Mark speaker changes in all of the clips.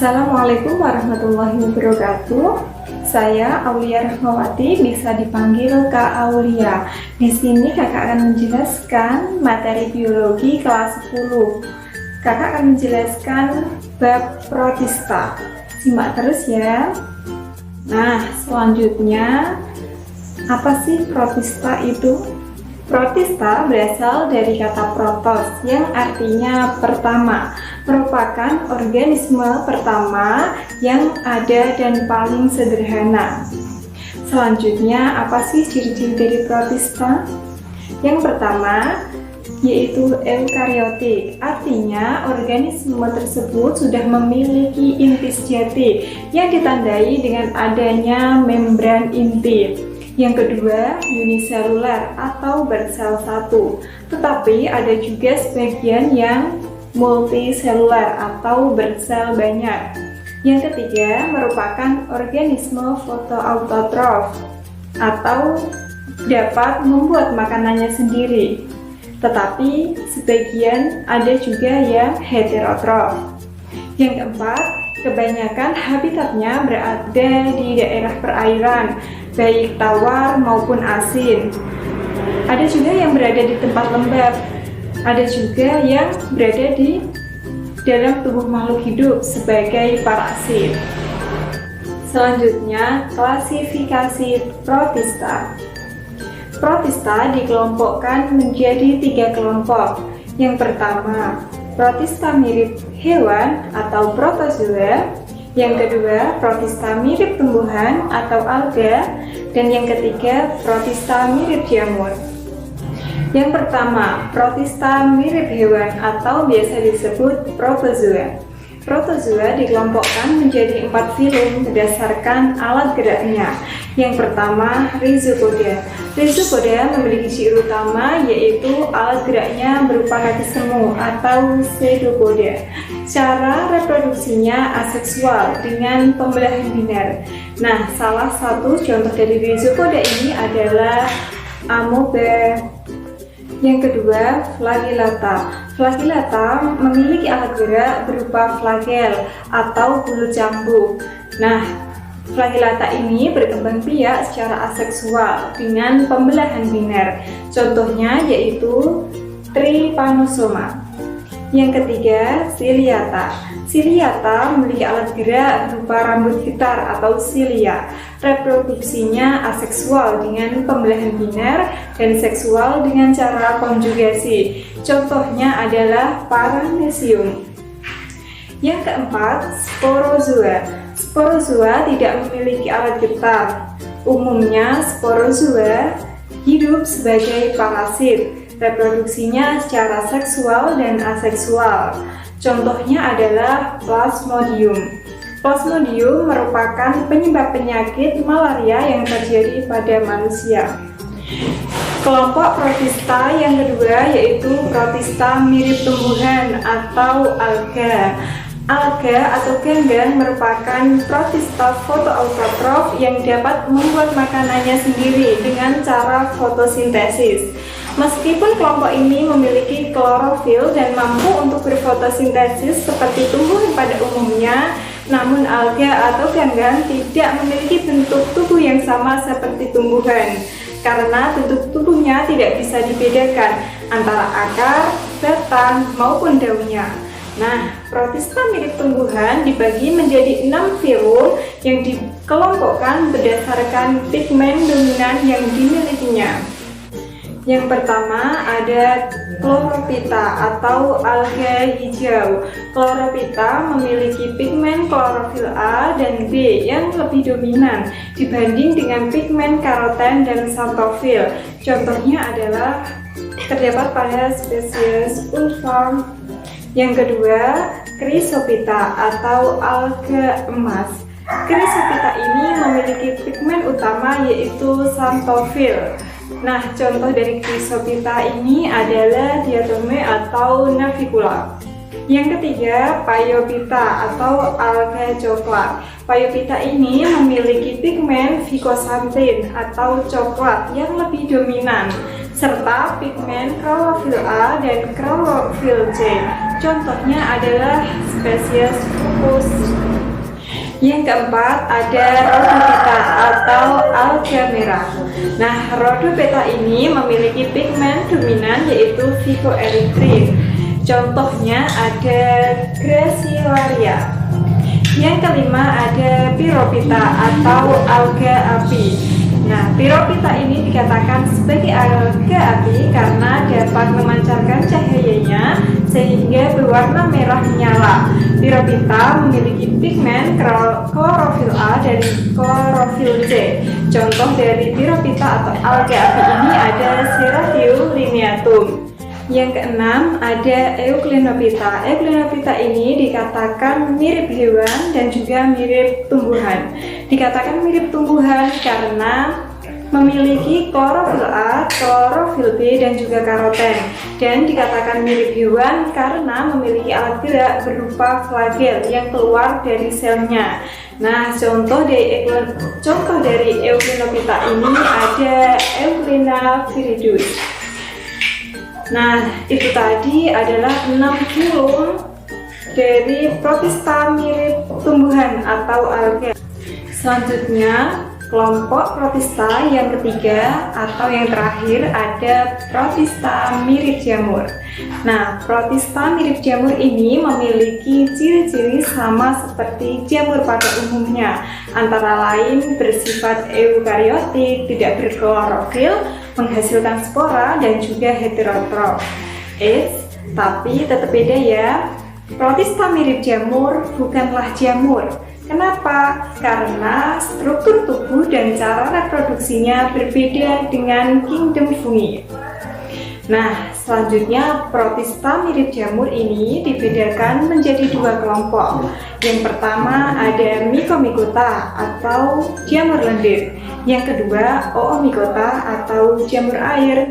Speaker 1: Assalamualaikum warahmatullahi wabarakatuh. Saya Aulia Rahmawati, bisa dipanggil Kak Aulia. Di sini kakak akan menjelaskan materi biologi kelas 10. Kakak akan menjelaskan bab protista. Simak terus ya. Nah, selanjutnya apa sih protista itu? Protista berasal dari kata protos yang artinya pertama, merupakan organisme pertama yang ada dan paling sederhana. Selanjutnya, apa sih ciri-ciri dari protista? Yang pertama, yaitu eukariotik, artinya organisme tersebut sudah memiliki inti sejati yang ditandai dengan adanya membran inti. Yang kedua, uniselular atau bersel satu, tetapi ada juga sebagian yang multiselular atau bersel banyak. Yang ketiga, merupakan organisme fotoautotrof atau dapat membuat makanannya sendiri, tetapi sebagian ada juga yang heterotrof. Yang keempat, kebanyakan habitatnya berada di daerah perairan, baik tawar maupun asin. Ada juga yang berada di tempat lembab, ada juga yang berada di dalam tubuh makhluk hidup sebagai parasit. Selanjutnya, klasifikasi protista. Protista dikelompokkan menjadi 3 kelompok. Yang pertama, protista mirip hewan atau protozoa. Yang kedua, protista mirip tumbuhan atau alga. Dan yang ketiga, protista mirip jamur. Yang pertama, protista mirip hewan atau biasa disebut protozoa. Protozoa dikelompokkan menjadi 4 filum berdasarkan alat geraknya. Yang pertama, Rhizopoda. Rhizopoda memiliki ciri utama yaitu alat geraknya berupa kaki semu atau pseudopoda. Cara reproduksinya aseksual dengan pembelahan biner. Nah, salah satu contoh dari Rhizopoda ini adalah amoeba. Yang kedua, flagellata. Flagellata memiliki alat gerak berupa flagel atau bulu cambuk. Nah, flagellata ini berkembang biak secara aseksual dengan pembelahan biner. Contohnya yaitu Trypanosoma. Yang ketiga, ciliata. Ciliata memiliki alat gerak berupa rambut gitar atau cilia. Reproduksinya aseksual dengan pembelahan biner dan seksual dengan cara konjugasi. Contohnya adalah Paramecium. Yang keempat, sporozoa. Sporozoa tidak memiliki alat getar. Umumnya sporozoa hidup sebagai parasit. Reproduksinya secara seksual dan aseksual. Contohnya adalah Plasmodium. Plasmodium merupakan penyebab penyakit malaria yang terjadi pada manusia. Kelompok protista yang kedua yaitu protista mirip tumbuhan atau alga. Alga atau ganggang merupakan protista fotoautotrof yang dapat membuat makanannya sendiri dengan cara fotosintesis. Meskipun kelompok ini memiliki klorofil dan mampu untuk berfotosintesis seperti tumbuhan pada umumnya, namun alga atau ganggang tidak memiliki bentuk tubuh yang sama seperti tumbuhan, karena bentuk tubuhnya tidak bisa dibedakan antara akar, batang, maupun daunnya. Nah, protista mirip tumbuhan dibagi menjadi 6 filum yang dikelompokkan berdasarkan pigmen dominan yang dimilikinya. Yang pertama ada Chlorophyta atau alga hijau. Chlorophyta memiliki pigmen klorofil A dan B yang lebih dominan dibanding dengan pigmen karoten dan xanthofil. Contohnya adalah terdapat pada spesies Ulpharm. Yang kedua, Chrysophyta atau alga emas. Chrysophyta ini memiliki pigmen utama yaitu xanthofil. Nah, contoh dari Chrysophyta ini adalah diatome atau navicula. Yang ketiga, Phaeophyta atau alga coklat. Phaeophyta ini memiliki pigmen vicosanthin atau coklat yang lebih dominan. serta pigmen klorofil A dan klorofil C. Contohnya adalah spesies Fucus. Yang keempat ada rhodophyta atau alga merah. Nah, rhodophyta ini memiliki pigmen dominan yaitu phycoerythrin. Contohnya ada Gracilaria. Yang kelima ada Pyrophyta atau alga api. Nah, Pyrophyta ini dikatakan sebagai alga api karena dapat memancarkan cahayanya sehingga berwarna merah menyala. Pyrophyta memiliki pigmen klorofil A dan klorofil C. Contoh dari Pyrophyta atau alga api ini ada Serratium lineatum. Yang keenam ada Euglenophita. Euglenophita ini dikatakan mirip hewan dan juga mirip tumbuhan. Dikatakan mirip tumbuhan karena memiliki klorofil A, klorofil B, dan juga karoten. Dan dikatakan mirip hewan karena memiliki alat gerak berupa flagel yang keluar dari selnya. Nah, contoh dari Euglenophita ini ada Euglena viridis. Nah, itu tadi adalah 6 filum dari Protista mirip tumbuhan atau alga. Selanjutnya, kelompok Protista yang ketiga atau yang terakhir ada Protista mirip jamur. Nah, Protista mirip jamur ini memiliki ciri-ciri sama seperti jamur pada umumnya, antara lain bersifat eukariotik, tidak berklorofil, menghasilkan spora, dan juga heterotrof. Tapi tetap beda ya. Protista mirip jamur bukanlah jamur. Kenapa? Karena struktur tubuh dan cara reproduksinya berbeda dengan kingdom fungi. Nah, selanjutnya Protista mirip jamur ini dibedakan menjadi dua kelompok. Yang pertama ada Mycomycota atau jamur lendir. Yang kedua Oomycota atau jamur air.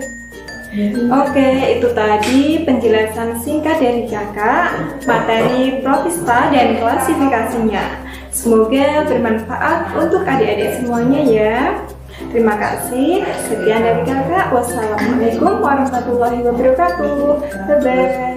Speaker 1: Oke, itu tadi penjelasan singkat dari Kakak materi Protista dan klasifikasinya. Semoga bermanfaat untuk adik-adik semuanya ya. Terima kasih. Sekian dari Kakak. Wassalamualaikum warahmatullahi wabarakatuh. Bye-bye.